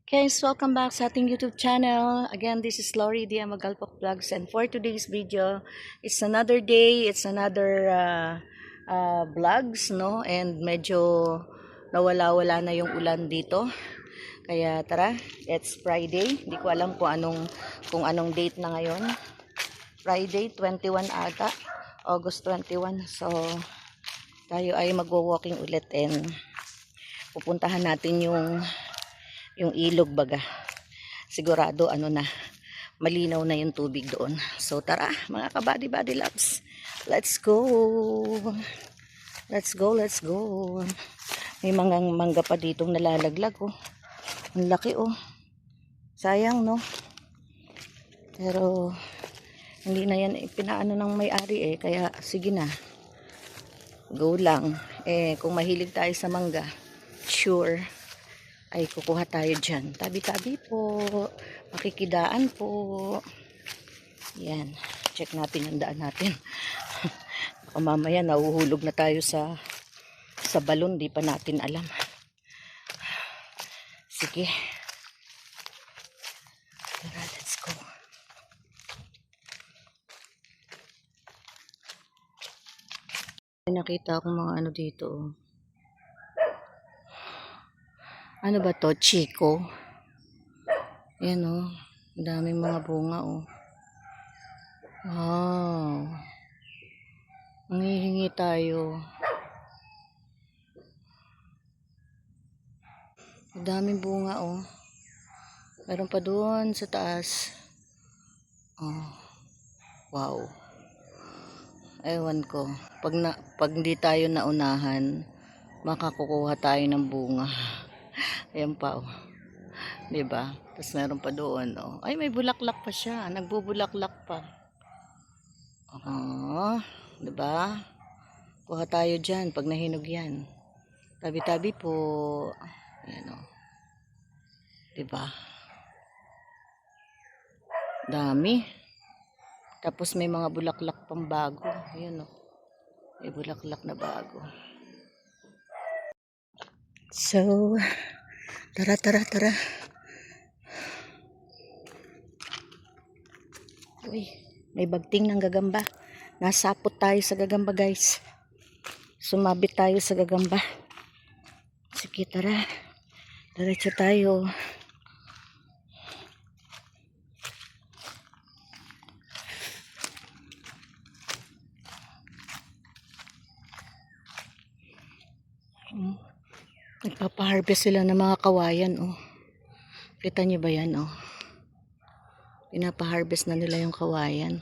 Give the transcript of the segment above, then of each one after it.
Guys, welcome back sa ating YouTube channel. Again, this is Lori Dia Magalpok Vlogs, and for today's video, it's another day, it's another vlogs, no? And medyo nawala-wala na yung ulan dito. Kaya tara, it's Friday. Hindi ko alam kung anong date na ngayon. Friday 21 ata, August 21. So tayo ay magwo-walking ulit and pupuntahan natin yung ilog baga. Sigurado malinaw na yung tubig doon. So tara mga ka-body loves. Let's go. Let's go. May mga mangga pa ditong nalalaglag oh. Ang laki oh. Sayang no. Pero hindi na yan pinaano ng may-ari kaya sige na. Go lang. Kung mahilig tayo sa mangga, sure ay kukuha tayo dyan. Tabi-tabi po. Makikidaan po. Yan. Check natin yung daan natin. Baka mamaya nahuhulog na tayo sa balon. Di pa natin alam. Sige. Tara, let's go. Nakita akong mga ano dito. Ano ba to? Chico. Ayan o. Ang daming mga bunga o. Wow. Manghihingi tayo. Ang daming bunga o. Meron pa doon sa taas. Oh. Wow. Ewan ko. Pag hindi tayo naunahan, makakukuha tayo ng bunga. Ayan pa oh. Diba? Tapos meron pa doon oh. Ay may bulaklak pa siya. Nagbubulaklak pa. Oh. Diba? Kuha tayo dyan pag nahinog yan. Tabi-tabi po. Ayan oh. Diba? Dami. Tapos may mga bulaklak pang bago. Ayan oh. May bulaklak na bago. So, tara. Uy, may bagting ng gagamba. Nasapot tayo sa gagamba guys. Sumabit tayo sa gagamba. Sige, tara. Diretso tayo. Nagpapa-harvest sila ng mga kawayan oh. Kita niyo ba yan oh? Pinapa-harvest na nila yung kawayan.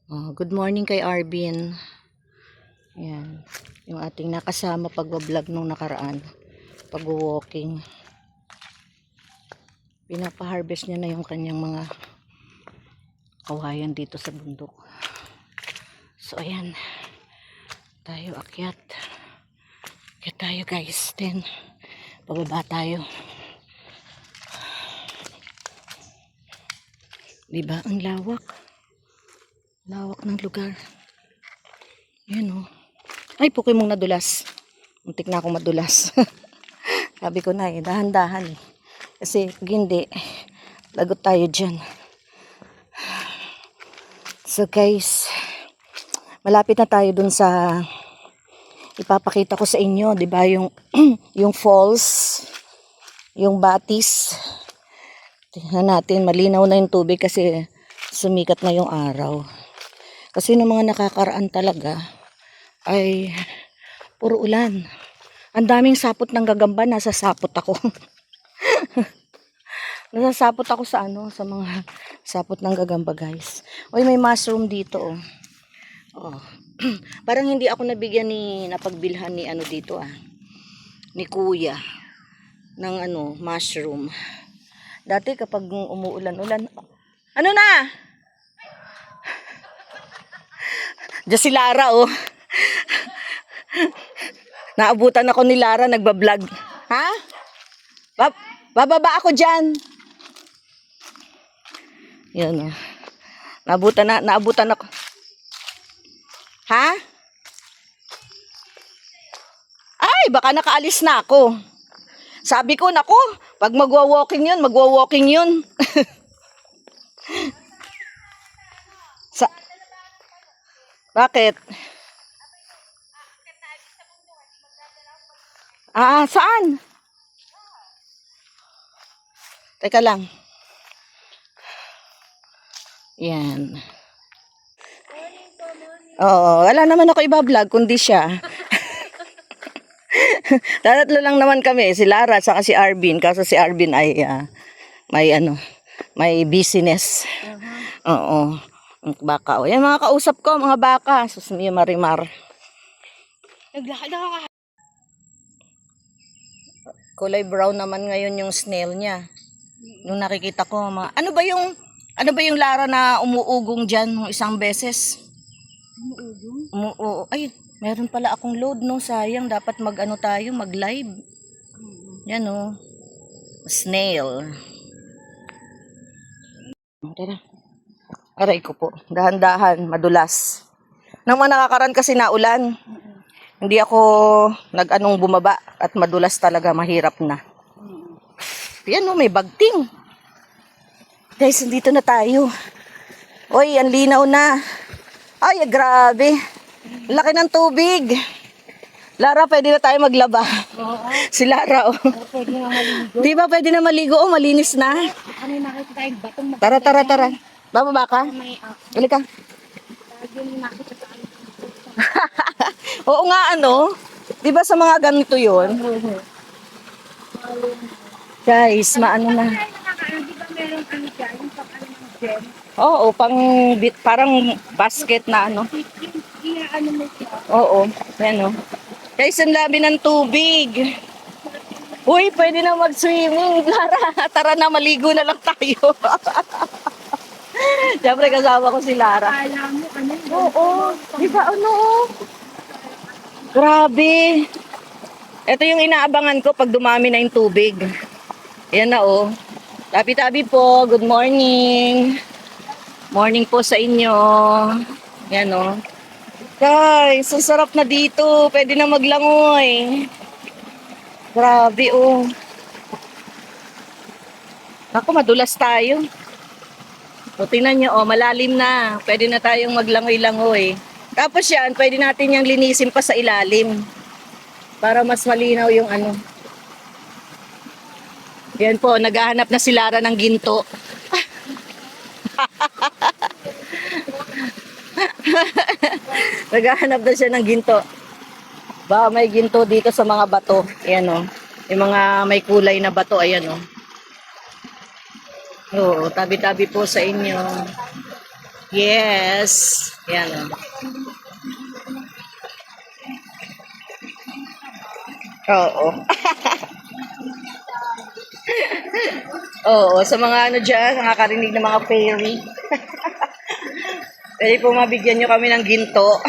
Oh, good morning kay Arvin. Yan. Yung ating nakasama pagbablog nung nakaraan. Pag-walking. Pinapa-harvest niya na yung kanyang mga kawayan dito sa bundok. So ayan. Tayo akyat. Akyat tayo guys. Then pababa tayo. Diba? Ang lawak. Lawak ng lugar. Yan oh. Ay, Pokemon nadulas. Muntik na akong madulas. Sabi ko na dahan-dahan Kasi pag hindi, lagot tayo dyan. So guys, malapit na tayo dun sa ipapakita ko sa inyo, 'di ba, yung yung falls, yung Batis. Tingnan natin, malinaw na yung tubig kasi sumikat na yung araw. Kasi ng mga nakakaraan talaga ay puro ulan. Ang daming sapot ng gagamba, nasasapot ako. Nasasapot ako sa sa mga sapot ng gagamba, guys. Oy, may mushroom dito oh. Oh. Parang hindi ako nabigyan napagbilhan ni dito ni Kuya ng mushroom. Dati kapag umuulan-ulan, ano na? Diyan si Lara oh. Naabutan ako ni Lara nagba-vlog. Ha? Bababa ako diyan. Yan oh. Naabutan ako. Ha? Ay, baka nakaalis na ako. Sabi ko, nako, Pag magwa-walking yun. Sa Bakit? Saan? Teka lang. Yan. Oo, wala naman ako iba-vlog kundi siya. Tatlo lang naman kami, si Lara at saka si Arvin. Kaso si Arvin ay may business. Oo. Baka. Yan mga kausap ko, mga baka. Sus, yung marimar. Naglakad ako. Kulay brown naman ngayon yung snail niya. Nung nakikita ko, ano ba yung Lara na umuugong diyan ng isang beses? Umuugong? Ay, meron pala akong load, no? Sayang, dapat mag-live. Yan, no? Snail. Tara. Aray ko po. Dahan-dahan, madulas. Nang mga nakakaran kasi na ulan. Hindi ako nag-anong bumaba at madulas talaga, mahirap na. Yan, no, may bagting. Guys, nandito na tayo. Oy, ang linaw na. Ay, grabe. Laki ng tubig. Lara, pwede na tayo maglaba. Si Lara, oh. Pwede na maligo. Di ba pwede na maligo, oh, malinis na. Ano yung nakita tayong batong Tara. Bababa ka? may Halika. yung nakita sa akin. Oo nga, ano? Di ba sa mga ganito yun? Guys, maano na. Di ba meron ano dyan? Yung pang ng gem? Oo, parang basket na ano. Ano mo siya? Oo, yan o. Guys, ang labi ng tubig. Uy, pwede na mag-swimming. Lara, tara na, maligo na lang tayo. Siyempre, kasama ko si Lara. Alam mo, ano? Oo, di ba ano? Grabe. Ito yung inaabangan ko pag dumami na yung tubig. Yan na oh. Tabi-tabi po, good morning. Morning po sa inyo. Yan oh. Guys, ang sarap na dito. Pwede na maglangoy. Grabe oh. Ako, madulas tayo. O, tingnan nyo, oh, malalim na. Pwede na tayong maglangoy-langoy. Tapos yan, pwede natin yung linisin pa sa ilalim. Para mas malinaw yung ano. Yan po, naghahanap na si Lara ng ginto. Naghahanap na siya ng ginto. Ba, may ginto dito sa mga bato. Ayan o. Yung mga may kulay na bato, ayan o. Oo, tabi-tabi po sa inyo. Yes. Ayan o. Oo. Oo, sa mga ano dyan, nakakarinig ng mga fairy. Pwede po mabigyan nyo kami ng ginto.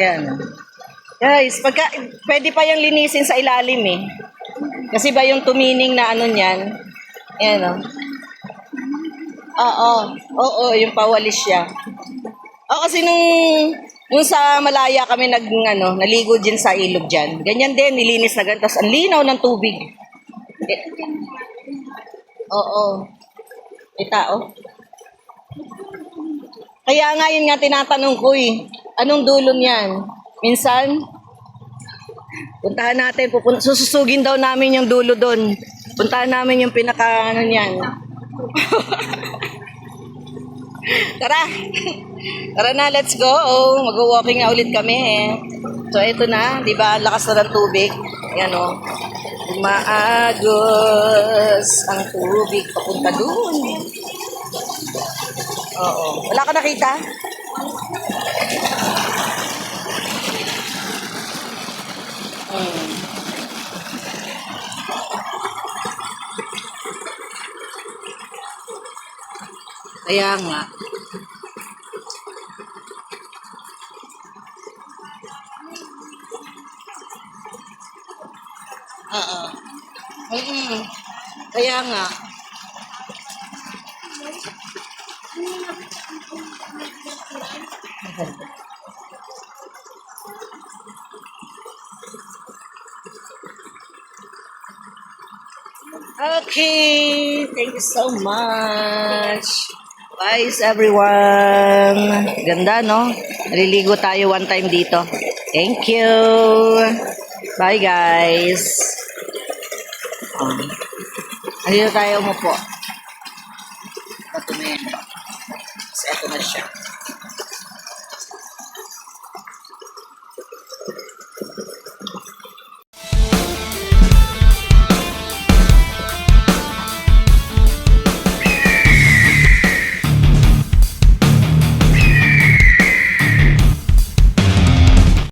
Yan. Guys, pwede pa yung linisin sa ilalim eh. Kasi ba yung tumining na ano niyan? Yan o. Oo, yung pawalis siya. Oo, kasi nung sa Malaya kami naligo din sa ilog dyan. Ganyan din, nilinis na ganyan. Tapos ang linaw ng tubig. Oo. May tao. Kaya nga yun nga tinatanong ko eh. Anong dulo niyan? Minsan, puntahan natin. Susugin daw namin yung dulo doon. Puntahan namin yung pinaka ano niyan. Tara! Tara na, let's go. Mag-walking na ulit kami eh. So, ito na. Diba? Lakas na ng tubig. Ayan o. Maagos ang tubig papunta doon. Oo. Wala ka nakita? Kaya nga. Oo. Kaya nga. Okay, thank you so much. Bye everyone. Ganda, no? Naliligo tayo one time dito. Thank you. Bye guys. Andito tayo umupo. Ito na yan. Ito na siya.